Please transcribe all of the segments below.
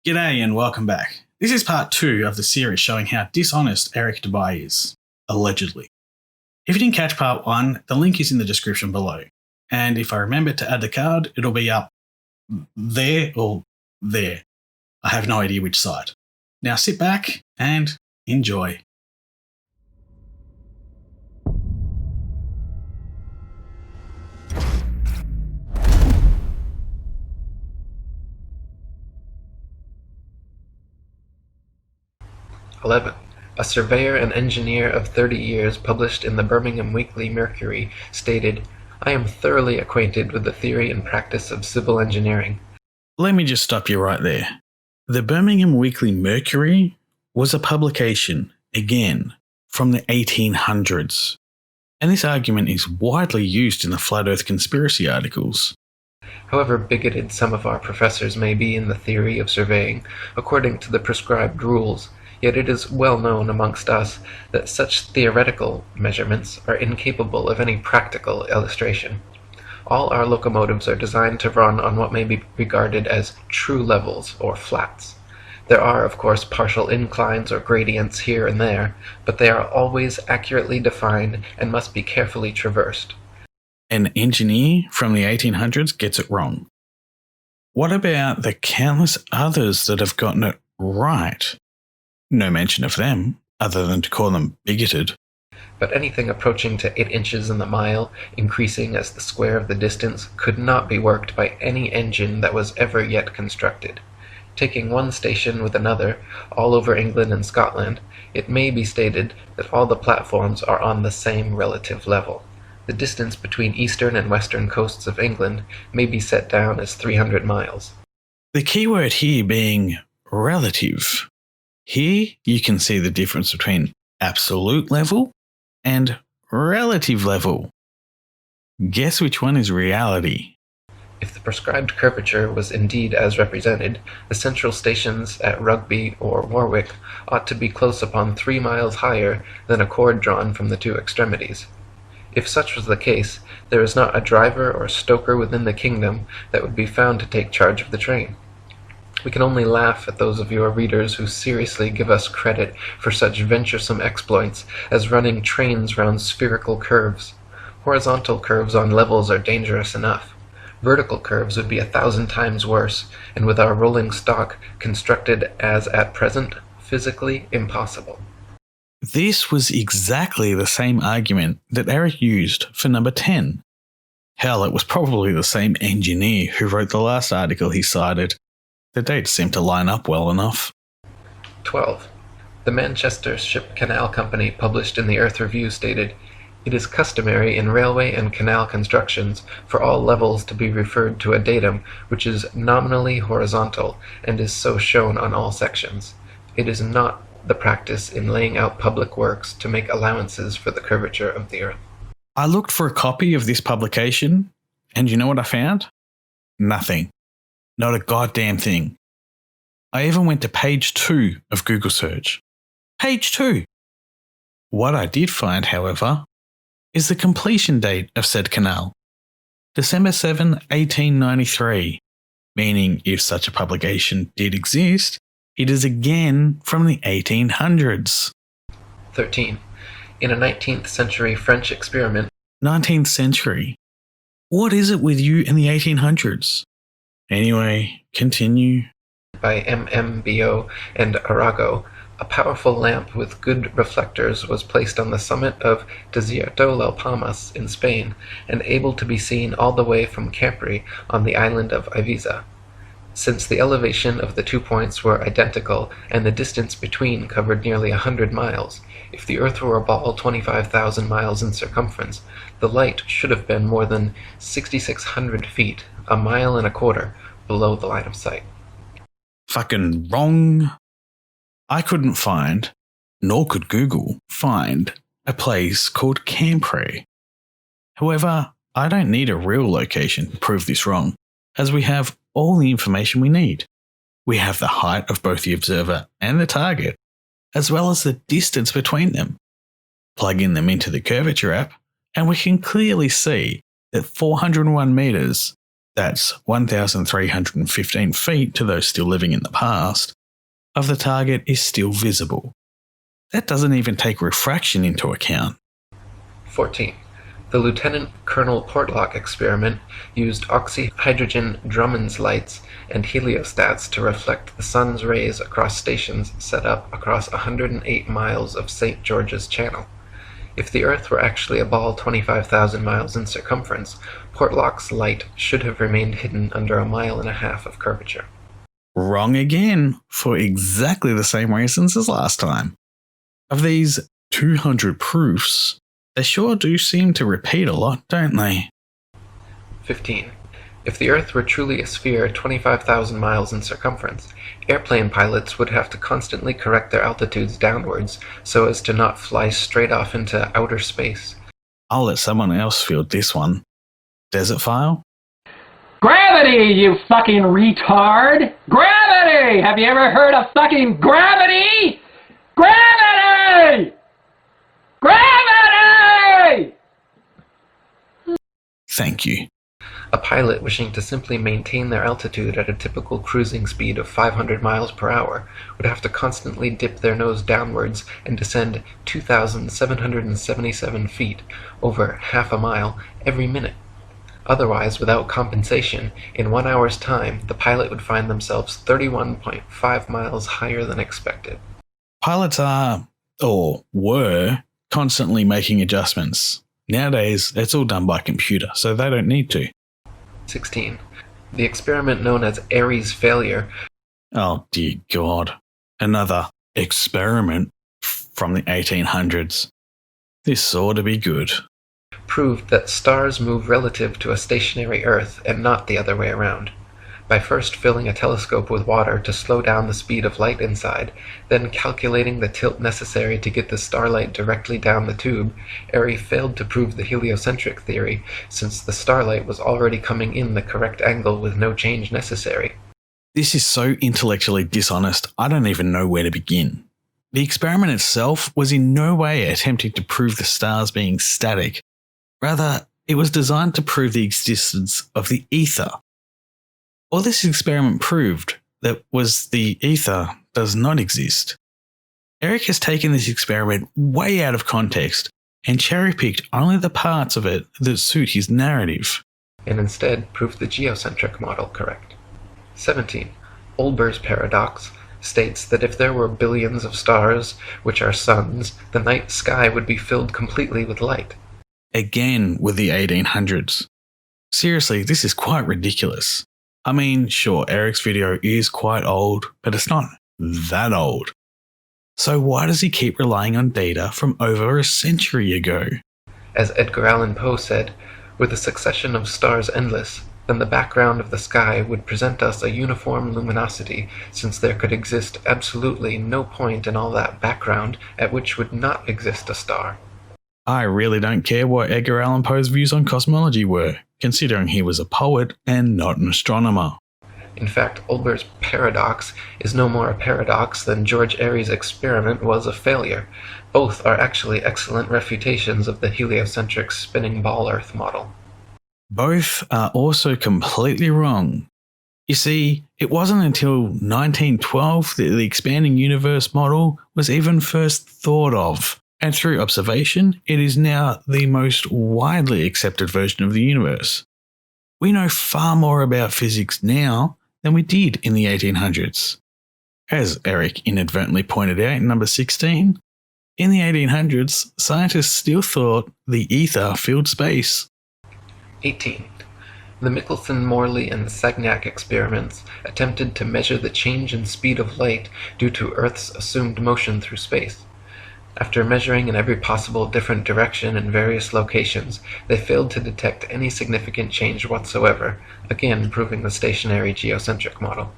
G'day and welcome back. This is part 2 of the series showing how dishonest Eric Dubay is, allegedly. If you didn't catch part 1, the link is in the description below. And if I remember to add the card, it'll be up there or there. I have no idea which side. Now sit back and enjoy. A surveyor and engineer of 30 years published in the Birmingham Weekly Mercury stated, "I am thoroughly acquainted with the theory and practice of civil engineering." Let me just stop you right there. The Birmingham Weekly Mercury was a publication, again, from the 1800s. And this argument is widely used in the Flat Earth conspiracy articles. However bigoted some of our professors may be in the theory of surveying, according to the prescribed rules, yet it is well known amongst us that such theoretical measurements are incapable of any practical illustration. All our locomotives are designed to run on what may be regarded as true levels or flats. There are, of course, partial inclines or gradients here and there, but they are always accurately defined and must be carefully traversed. An engineer from the 1800s gets it wrong. What about the countless others that have gotten it right? No mention of them, other than to call them bigoted. But anything approaching to 8 inches in the mile, increasing as the square of the distance, could not be worked by any engine that was ever yet constructed. Taking one station with another, all over England and Scotland, it may be stated that all the platforms are on the same relative level. The distance between eastern and western coasts of England may be set down as 300 miles. The key word here being relative. Here you can see the difference between absolute level and relative level. Guess which one is reality? If the prescribed curvature was indeed as represented, the central stations at Rugby or Warwick ought to be close upon 3 miles higher than a cord drawn from the 2 extremities. If such was the case, there is not a driver or stoker within the kingdom that would be found to take charge of the train. We can only laugh at those of your readers who seriously give us credit for such venturesome exploits as running trains round spherical curves. Horizontal curves on levels are dangerous enough. Vertical curves would be 1,000 times worse, and with our rolling stock constructed as at present, physically impossible. This was exactly the same argument that Eric used for number 10. Hell, it was probably the same engineer who wrote the last article he cited. The dates seem to line up well enough. 12. The Manchester Ship Canal Company published in the Earth Review stated, "It is customary in railway and canal constructions for all levels to be referred to a datum which is nominally horizontal and is so shown on all sections. It is not the practice in laying out public works to make allowances for the curvature of the earth." I looked for a copy of this publication, and you know what I found? Nothing. Not a goddamn thing. I even went to page 2 of Google search. Page 2! What I did find, however, is the completion date of said canal. December 7, 1893, meaning if such a publication did exist, it is again from the 1800s. 13. In a 19th century French experiment, 19th century. What is it with you in the 1800s? Anyway, continue. By MMBO and Arago, a powerful lamp with good reflectors was placed on the summit of Desierto las Palmas in Spain, and able to be seen all the way from Capri on the island of Ibiza. Since the elevation of the 2 points were identical and the distance between covered nearly 100 miles, if the Earth were a ball 25,000 miles in circumference, the light should have been more than 6,600 feet, 1.25 miles, below the line of sight. Fucking wrong. I couldn't find, nor could Google find, a place called Capri. However, I don't need a real location to prove this wrong, as we have all the information we need. We have the height of both the observer and the target, as well as the distance between them. Plug in them into the curvature app, and we can clearly see that 401 meters That's 1,315 feet to those still living in the past, of the target is still visible. That doesn't even take refraction into account. 14. The Lieutenant Colonel Portlock experiment used oxyhydrogen Drummond's lights and heliostats to reflect the sun's rays across stations set up across 108 miles of St. George's Channel. If the Earth were actually a ball 25,000 miles in circumference, Portlock's light should have remained hidden under 1.5 miles of curvature. Wrong again, for exactly the same reasons as last time. Of these 200 proofs, they sure do seem to repeat a lot, don't they? 15. If the Earth were truly a sphere 25,000 miles in circumference, airplane pilots would have to constantly correct their altitudes downwards so as to not fly straight off into outer space. I'll let someone else field this one. Desert File? Gravity, you fucking retard! Gravity! Have you ever heard of fucking gravity? Gravity! Gravity! Thank you. A pilot wishing to simply maintain their altitude at a typical cruising speed of 500 miles per hour would have to constantly dip their nose downwards and descend 2,777 feet, over half a mile, every minute. Otherwise, without compensation, in 1 hour's time, the pilot would find themselves 31.5 miles higher than expected. Pilots are, or were, constantly making adjustments. Nowadays, it's all done by computer, so they don't need to. 16. The experiment known as Airy's failure. Oh dear God. Another experiment from the 1800s. This ought to be good. Proved that stars move relative to a stationary Earth and not the other way around. By first filling a telescope with water to slow down the speed of light inside, then calculating the tilt necessary to get the starlight directly down the tube, Airy failed to prove the heliocentric theory, since the starlight was already coming in the correct angle with no change necessary. This is so intellectually dishonest, I don't even know where to begin. The experiment itself was in no way attempting to prove the stars being static. Rather, it was designed to prove the existence of the ether. All this experiment proved that was the ether does not exist. Eric has taken this experiment way out of context and cherry-picked only the parts of it that suit his narrative. And instead proved the geocentric model correct. 17. Olbers' paradox states that if there were billions of stars, which are suns, the night sky would be filled completely with light. Again with the 1800s. Seriously, this is quite ridiculous. I mean, sure, Eric's video is quite old, but it's not that old. So why does he keep relying on data from over a century ago? As Edgar Allan Poe said, "Were the succession of stars endless, then the background of the sky would present us a uniform luminosity, since there could exist absolutely no point in all that background at which would not exist a star." I really don't care what Edgar Allan Poe's views on cosmology were, considering he was a poet and not an astronomer. In fact, Olbers' paradox is no more a paradox than George Airy's experiment was a failure. Both are actually excellent refutations of the heliocentric spinning ball Earth model. Both are also completely wrong. You see, it wasn't until 1912 that the expanding universe model was even first thought of. And through observation, it is now the most widely accepted version of the universe. We know far more about physics now than we did in the 1800s. As Eric inadvertently pointed out in number 16, in the 1800s, scientists still thought the ether filled space. 18. The Michelson, Morley, and Sagnac experiments attempted to measure the change in speed of light due to Earth's assumed motion through space. After measuring in every possible different direction in various locations, they failed to detect any significant change whatsoever, again proving the stationary geocentric model.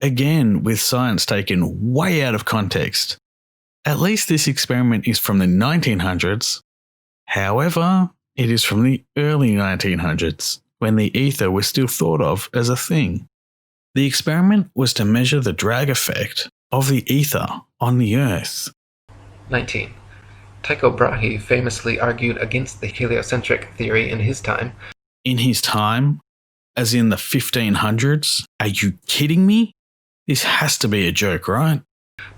Again, with science taken way out of context. At least this experiment is from the 1900s. However, it is from the early 1900s, when the ether was still thought of as a thing. The experiment was to measure the drag effect of the ether on the Earth. 19. Tycho Brahe famously argued against the heliocentric theory in his time. In his time? as in the 1500s? Are you kidding me? This has to be a joke, right?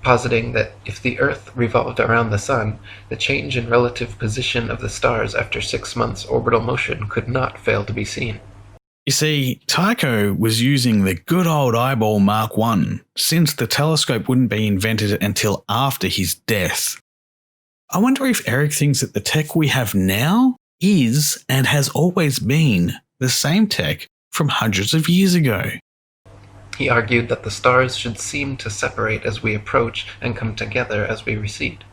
Positing that if the Earth revolved around the Sun, the change in relative position of the stars after 6 months' orbital motion could not fail to be seen. You see, Tycho was using the good old eyeball Mark I, since the telescope wouldn't be invented until after his death. I wonder if Eric thinks that the tech we have now is and has always been the same tech from hundreds of years ago. He argued that the stars should seem to separate as we approach and come together as we recede.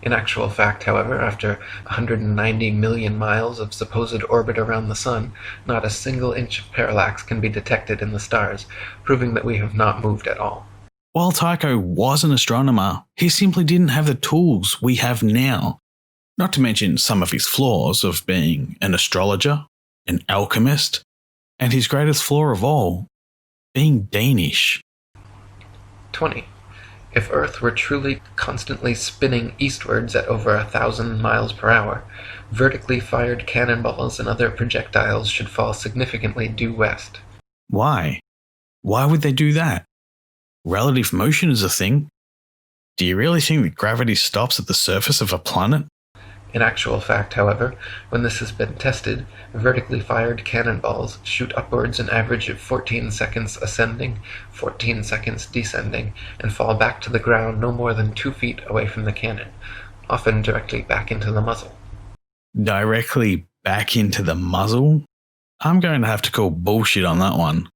In actual fact, however, after 190 million miles of supposed orbit around the Sun, not a single inch of parallax can be detected in the stars, proving that we have not moved at all. While Tycho was an astronomer, he simply didn't have the tools we have now. Not to mention some of his flaws of being an astrologer, an alchemist, and his greatest flaw of all, being Danish. 20. If Earth were truly constantly spinning eastwards at over 1,000 miles per hour, vertically fired cannonballs and other projectiles should fall significantly due west. Why? Why would they do that? Relative motion is a thing. Do you really think that gravity stops at the surface of a planet? In actual fact, however, when this has been tested, vertically fired cannonballs shoot upwards an average of 14 seconds ascending, 14 seconds descending, and fall back to the ground no more than 2 feet away from the cannon, often directly back into the muzzle. Directly back into the muzzle? I'm going to have to call bullshit on that one.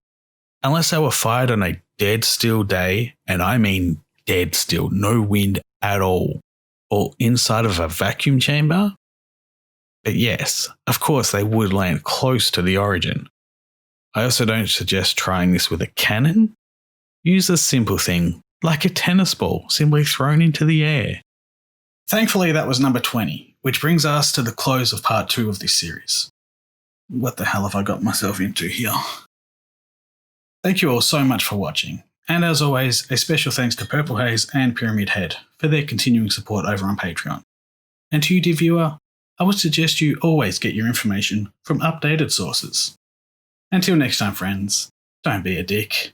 Unless they were fired on a dead still day, and I mean dead still, no wind at all, or inside of a vacuum chamber? But yes, of course they would land close to the origin. I also don't suggest trying this with a cannon. Use a simple thing, like a tennis ball, simply thrown into the air. Thankfully that was number 20, which brings us to the close of part 2 of this series. What the hell have I got myself into here? Thank you all so much for watching. And as always, a special thanks to Purple Haze and Pyramid Head for their continuing support over on Patreon. And to you, dear viewer, I would suggest you always get your information from updated sources. Until next time, friends, don't be a dick.